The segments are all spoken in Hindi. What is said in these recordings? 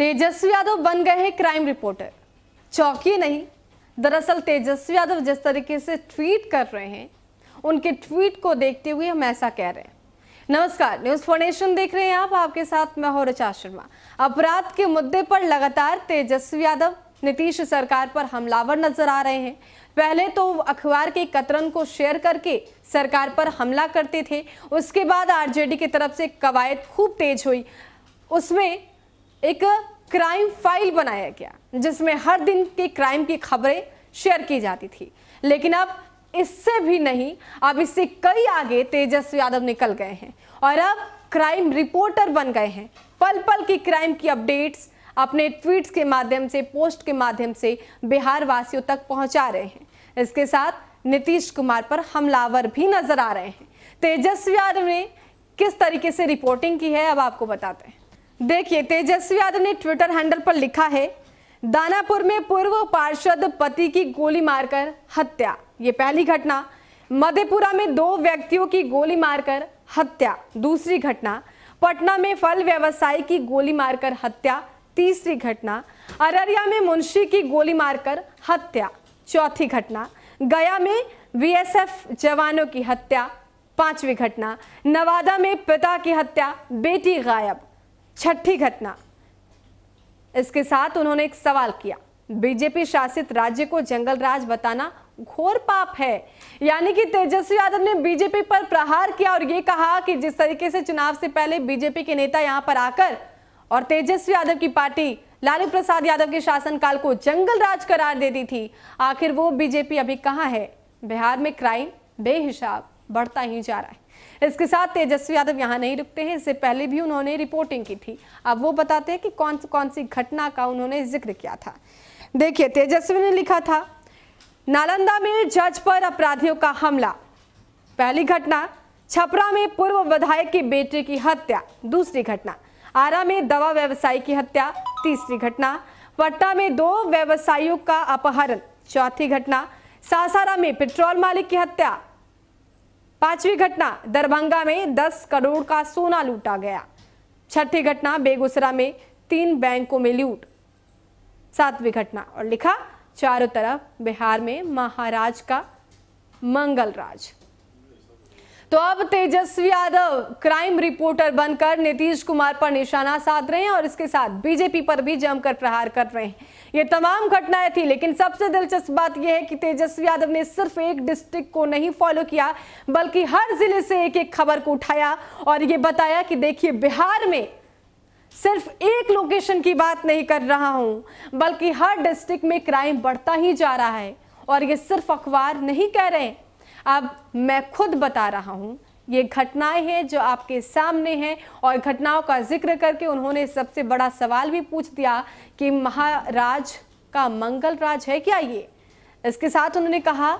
तेजस्वी यादव बन गए हैं क्राइम रिपोर्टर। चौंकिए नहीं, दरअसल तेजस्वी यादव जिस तरीके से ट्वीट कर रहे हैं, उनके ट्वीट को देखते हुए हम ऐसा कह रहे हैं। नमस्कार, न्यूज फॉर नेशन देख रहे हैं आप, आपके साथ मैं हूं ऋचा शर्मा। अपराध के मुद्दे पर लगातार तेजस्वी यादव नीतीश सरकार पर हमलावर नजर आ रहे हैं। पहले तो अखबार के कतरन को शेयर करके सरकार पर हमला करते थे, उसके बाद आरजेडी की तरफ से कवायद खूब तेज हुई। उसमें एक क्राइम फाइल बनाया गया जिसमें हर दिन के क्राइम की खबरें शेयर की जाती थी। लेकिन अब इससे भी नहीं, अब इससे कई आगे तेजस्वी यादव निकल गए हैं और अब क्राइम रिपोर्टर बन गए हैं। पल पल की क्राइम की अपडेट्स अपने ट्वीट्स के माध्यम से, पोस्ट के माध्यम से बिहार वासियों तक पहुंचा रहे हैं। इसके साथ नीतीश कुमार पर हमलावर भी नजर आ रहे हैं। तेजस्वी यादव ने किस तरीके से रिपोर्टिंग की है, अब आपको बताते हैं। देखिए, तेजस्वी यादव ने ट्विटर हैंडल पर लिखा है, दानापुर में पूर्व पार्षद पति की गोली मारकर हत्या। ये पहली घटना। मधेपुरा में 2 व्यक्तियों की गोली मारकर हत्या, दूसरी घटना। पटना में फल व्यवसायी की गोली मारकर हत्या, तीसरी घटना। अररिया में मुंशी की गोली मारकर हत्या, चौथी घटना। गया में बीएसएफ जवानों की हत्या, 5वीं घटना। नवादा में पिता की हत्या, बेटी गायब, 6ठी घटना। इसके साथ उन्होंने एक सवाल किया, बीजेपी शासित राज्य को जंगल राज बताना घोर पाप है। यानी कि तेजस्वी यादव ने बीजेपी पर प्रहार किया और ये कहा कि जिस तरीके से चुनाव से पहले बीजेपी के नेता यहां पर आकर और तेजस्वी यादव की पार्टी लालू प्रसाद यादव के शासनकाल को जंगल राज करार देती थी, आखिर वो बीजेपी अभी कहां है। बिहार में क्राइम बेहिसाब बढ़ता ही जा रहा है। इसके साथ तेजस्वी यादव यहाँ नहीं रुकते हैं, इससे पहले भी उन्होंने रिपोर्टिंग की थी। अब वो बताते हैं कि कौन सी घटना का उन्होंने जिक्र किया था। देखिए, तेजस्वी ने लिखा था, नालंदा में जज पर अपराधियों का हमला, पहली घटना। छपरा में पूर्व विधायक की बेटे की हत्या, दूसरी घटना। आरा में दवा व्यवसायी की हत्या, तीसरी घटना। पटना में 2 व्यवसायियों का अपहरण, चौथी घटना। सासाराम में पेट्रोल मालिक की हत्या, 5वीं घटना। दरभंगा में 10 करोड़ का सोना लूटा गया, 6ठी घटना। बेगूसराय में 3 बैंकों में लूट, 7वीं घटना। और लिखा, चारों तरफ बिहार में महाराज का मंगल राज। तो अब तेजस्वी यादव क्राइम रिपोर्टर बनकर नीतीश कुमार पर निशाना साध रहे हैं और इसके साथ बीजेपी पर भी जमकर प्रहार कर रहे हैं। ये तमाम घटनाएं थी, लेकिन सबसे दिलचस्प बात यह है कि तेजस्वी यादव ने सिर्फ एक डिस्ट्रिक्ट को नहीं फॉलो किया, बल्कि हर जिले से एक एक खबर को उठाया और ये बताया कि देखिए, बिहार में सिर्फ एक लोकेशन की बात नहीं कर रहा हूं, बल्कि हर डिस्ट्रिक्ट में क्राइम बढ़ता ही जा रहा है। और ये सिर्फ अखबार नहीं कह रहे, अब मैं खुद बता रहा हूं। ये घटनाएं हैं जो आपके सामने हैं और घटनाओं का जिक्र करके उन्होंने सबसे बड़ा सवाल भी पूछ दिया कि महाराज का मंगल राज है क्या ये। इसके साथ उन्होंने कहा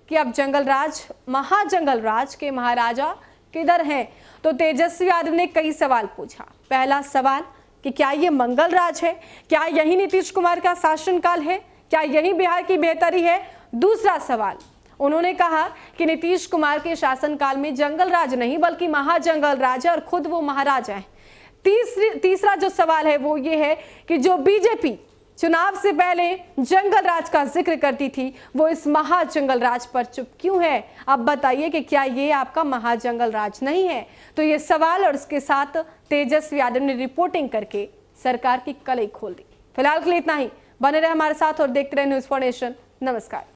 कि अब जंगल राज, महाजंगल राज के महाराजा किधर हैं। तो तेजस्वी यादव ने कई सवाल पूछा। पहला सवाल कि क्या ये मंगल राज है, क्या यही नीतीश कुमार का शासनकाल है, क्या यही बिहार की बेहतरी है। दूसरा सवाल, उन्होंने कहा कि नीतीश कुमार के शासनकाल में जंगल राज नहीं बल्कि महाजंगल राज है और खुद वो महाराजा है। तीसरा जो सवाल है वो ये है कि जो बीजेपी चुनाव से पहले जंगल राज का जिक्र करती थी, वो इस महाजंगल राज पर चुप क्यों है। अब बताइए कि क्या ये आपका महाजंगल राज नहीं है। तो ये सवाल और इसके साथ तेजस्वी यादव ने रिपोर्टिंग करके सरकार की कलई खोल दी। फिलहाल के लिए इतना ही। बने रहे हमारे साथ और देखते रहे न्यूज फॉर नेशन। नमस्कार।